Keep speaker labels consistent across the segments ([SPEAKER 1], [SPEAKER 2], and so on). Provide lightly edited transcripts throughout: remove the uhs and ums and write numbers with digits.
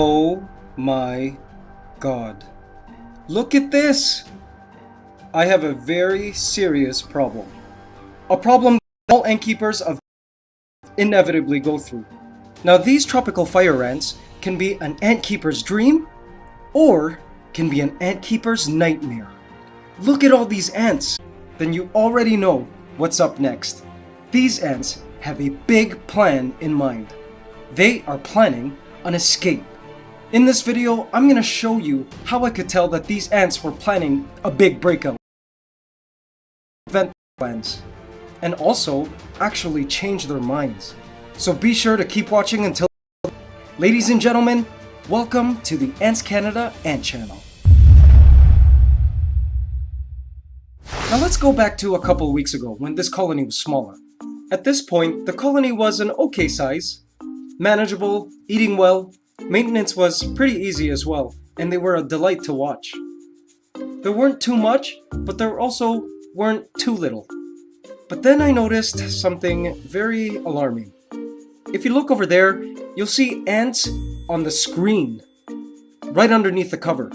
[SPEAKER 1] Oh my god. Look at this! I have a very serious problem. A problem that all ant keepers of inevitably go through. Now these tropical fire ants can be an ant keeper's dream or can be an ant keeper's nightmare. Look at all these ants! Then you already know what's up next. These ants have a big plan in mind. They are planning an escape. In this video, I'm going to show you how I could tell that these ants were planning a big breakout. Event plans. And also, actually change their minds. So be sure to keep watching until... Ladies and gentlemen, welcome to the Ants Canada Ant Channel. Now let's go back to a couple weeks ago when this colony was smaller. At this point, the colony was an okay size, manageable, eating well, maintenance was pretty easy as well, and they were a delight to watch. There weren't too much, but there also weren't too little. But then I noticed something very alarming. If you look over there, you'll see ants on the screen, right underneath the cover.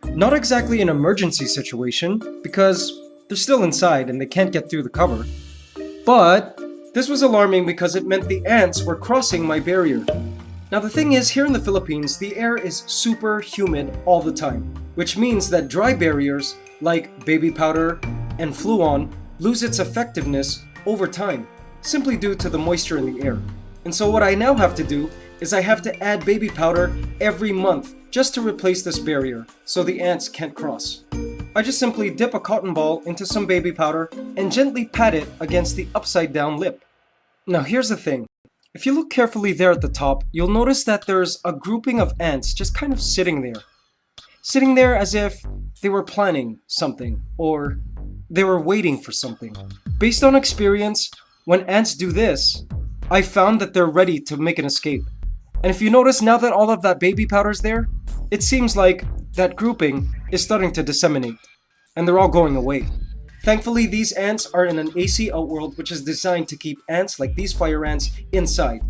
[SPEAKER 1] Not exactly an emergency situation, because they're still inside and they can't get through the cover. But this was alarming because it meant the ants were crossing my barrier. Now the thing is, here in the Philippines, the air is super humid all the time, which means that dry barriers like baby powder and Fluon lose its effectiveness over time, simply due to the moisture in the air. And so what I now have to do is I have to add baby powder every month just to replace this barrier so the ants can't cross. I just simply dip a cotton ball into some baby powder and gently pat it against the upside down lip. Now here's the thing. If you look carefully there at the top, you'll notice that there's a grouping of ants just kind of sitting there. Sitting there as if they were planning something, or they were waiting for something. Based on experience, when ants do this, I found that they're ready to make an escape. And if you notice, now that all of that baby powder's there, it seems like that grouping is starting to disseminate, and they're all going away. Thankfully, these ants are in an AC outworld which is designed to keep ants like these fire ants inside.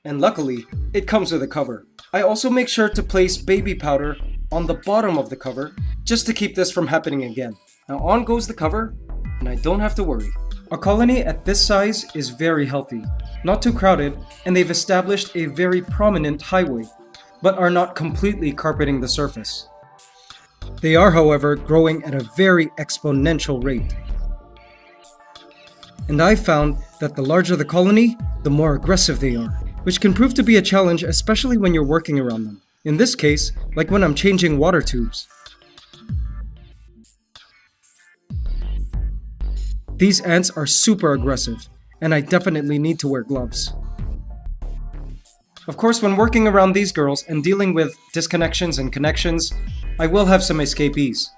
[SPEAKER 1] And luckily, it comes with a cover. I also make sure to place baby powder on the bottom of the cover just to keep this from happening again. Now on goes the cover, and I don't have to worry. A colony at this size is very healthy, not too crowded, and they've established a very prominent highway, but are not completely carpeting the surface. They are, however, growing at a very exponential rate. And I found that the larger the colony, the more aggressive they are, which can prove to be a challenge, especially when you're working around them. In this case, like when I'm changing water tubes. These ants are super aggressive, and I definitely need to wear gloves. Of course, when working around these girls and dealing with disconnections and connections, I will have some escapees.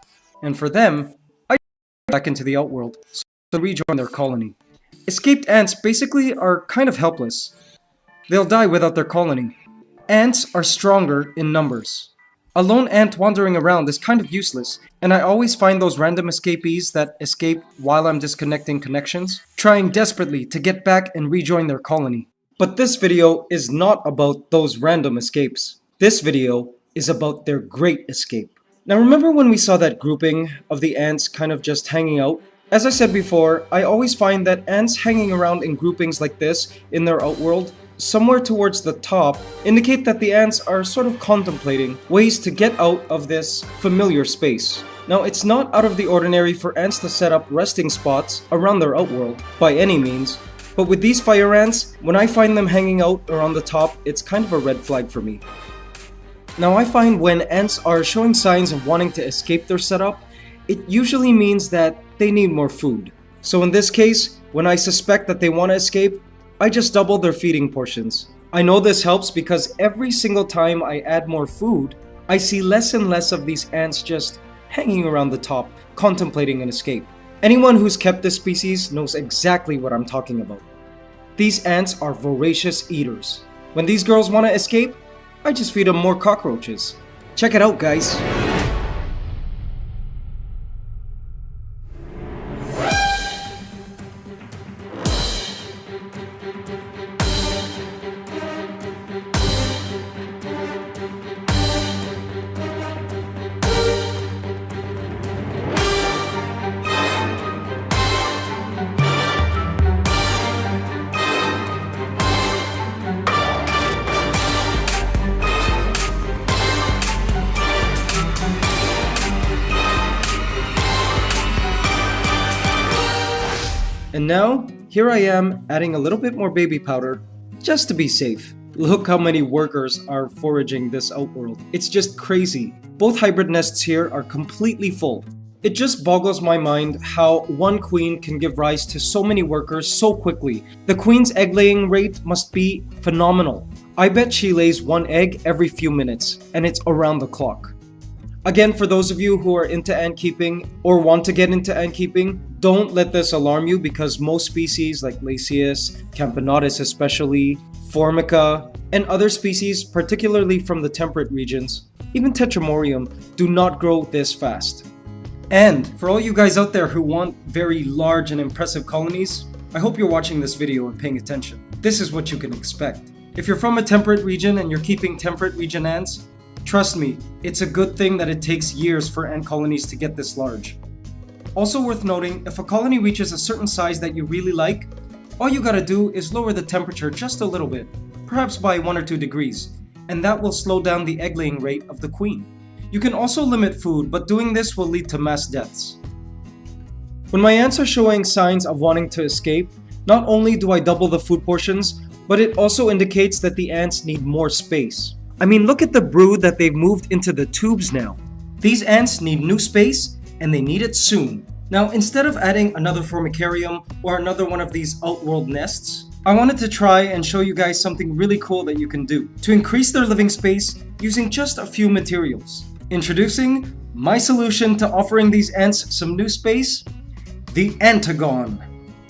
[SPEAKER 1] And for them, I go back into the outworld so they rejoin their colony. Escaped ants basically are kind of helpless. They'll die without their colony. Ants are stronger in numbers. A lone ant wandering around is kind of useless, and I always find those random escapees that escape while I'm disconnecting connections, trying desperately to get back and rejoin their colony. But this video is not about those random escapes. This video is about their great escape. Now remember when we saw that grouping of the ants kind of just hanging out? As I said before, I always find that ants hanging around in groupings like this in their outworld, somewhere towards the top, indicate that the ants are sort of contemplating ways to get out of this familiar space. Now it's not out of the ordinary for ants to set up resting spots around their outworld, by any means. But with these fire ants, when I find them hanging out or on the top, it's kind of a red flag for me. Now I find when ants are showing signs of wanting to escape their setup, it usually means that they need more food. So in this case, when I suspect that they want to escape, I just double their feeding portions. I know this helps because every single time I add more food, I see less and less of these ants just hanging around the top, contemplating an escape. Anyone who's kept this species knows exactly what I'm talking about. These ants are voracious eaters. When these girls want to escape, I just feed them more cockroaches. Check it out, guys. And now, here I am adding a little bit more baby powder, just to be safe. Look how many workers are foraging this outworld. It's just crazy. Both hybrid nests here are completely full. It just boggles my mind how one queen can give rise to so many workers so quickly. The queen's egg laying rate must be phenomenal. I bet she lays one egg every few minutes, and it's around the clock. Again, for those of you who are into ant keeping or want to get into ant keeping, don't let this alarm you because most species like Lasius, Camponotus especially, Formica, and other species, particularly from the temperate regions, even Tetramorium, do not grow this fast. And for all you guys out there who want very large and impressive colonies, I hope you're watching this video and paying attention. This is what you can expect. If you're from a temperate region and you're keeping temperate region ants, trust me, it's a good thing that it takes years for ant colonies to get this large. Also worth noting, if a colony reaches a certain size that you really like, all you gotta do is lower the temperature just a little bit, perhaps by 1 or 2 degrees, and that will slow down the egg laying rate of the queen. You can also limit food, but doing this will lead to mass deaths. When my ants are showing signs of wanting to escape, not only do I double the food portions, but it also indicates that the ants need more space. I mean, look at the brood that they've moved into the tubes now. These ants need new space, and they need it soon. Now, instead of adding another formicarium or another one of these outworld nests, I wanted to try and show you guys something really cool that you can do to increase their living space using just a few materials. Introducing my solution to offering these ants some new space, the Antagon.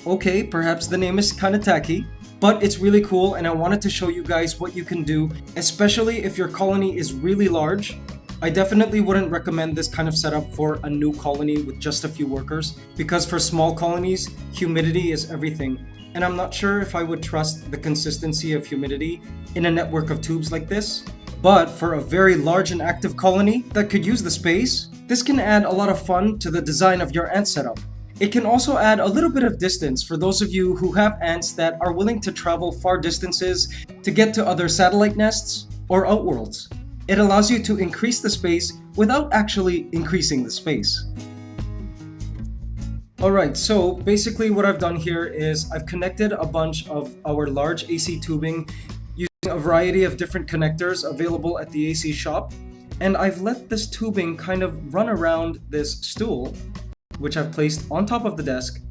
[SPEAKER 1] Okay, perhaps the name is kinda tacky, but it's really cool and I wanted to show you guys what you can do, especially if your colony is really large. I definitely wouldn't recommend this kind of setup for a new colony with just a few workers, because for small colonies, humidity is everything, and I'm not sure if I would trust the consistency of humidity in a network of tubes like this. But for a very large and active colony that could use the space, this can add a lot of fun to the design of your ant setup. It can also add a little bit of distance for those of you who have ants that are willing to travel far distances to get to other satellite nests or outworlds. It allows you to increase the space without actually increasing the space. Alright, so basically what I've done here is I've connected a bunch of our large AC tubing using a variety of different connectors available at the AC shop, and I've let this tubing kind of run around this stool, which I've placed on top of the desk,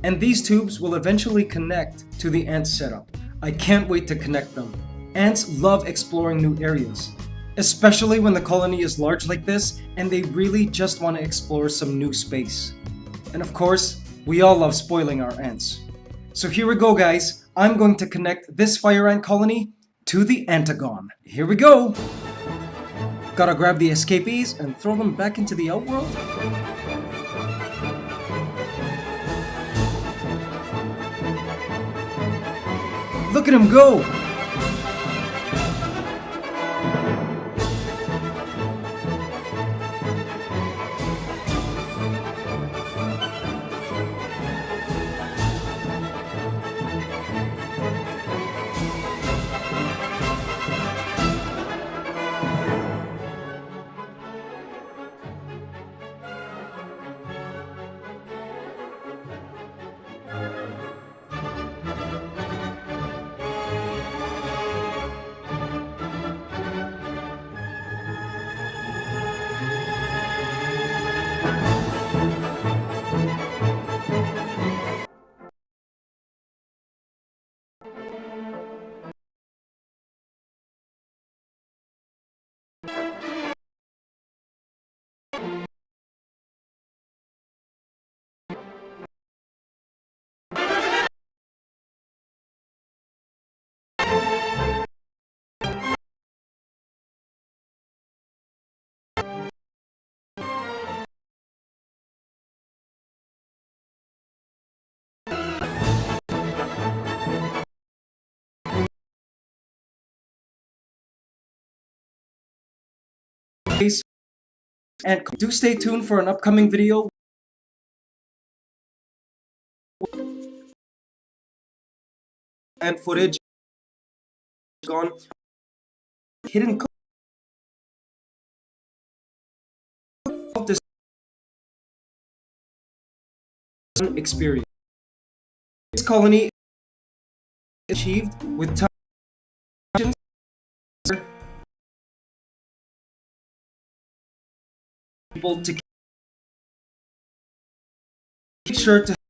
[SPEAKER 1] and these tubes will eventually connect to the ant setup. I can't wait to connect them. Ants love exploring new areas, especially when the colony is large like this and they really just want to explore some new space. And of course, we all love spoiling our ants. So here we go, guys. I'm going to connect this fire ant colony to the Antagon. Here we go! Gotta grab the escapees and throw them back into the outworld. Look at him go! And do stay tuned for an upcoming video and footage on hidden of this experience. colony achieved with time people to make sure to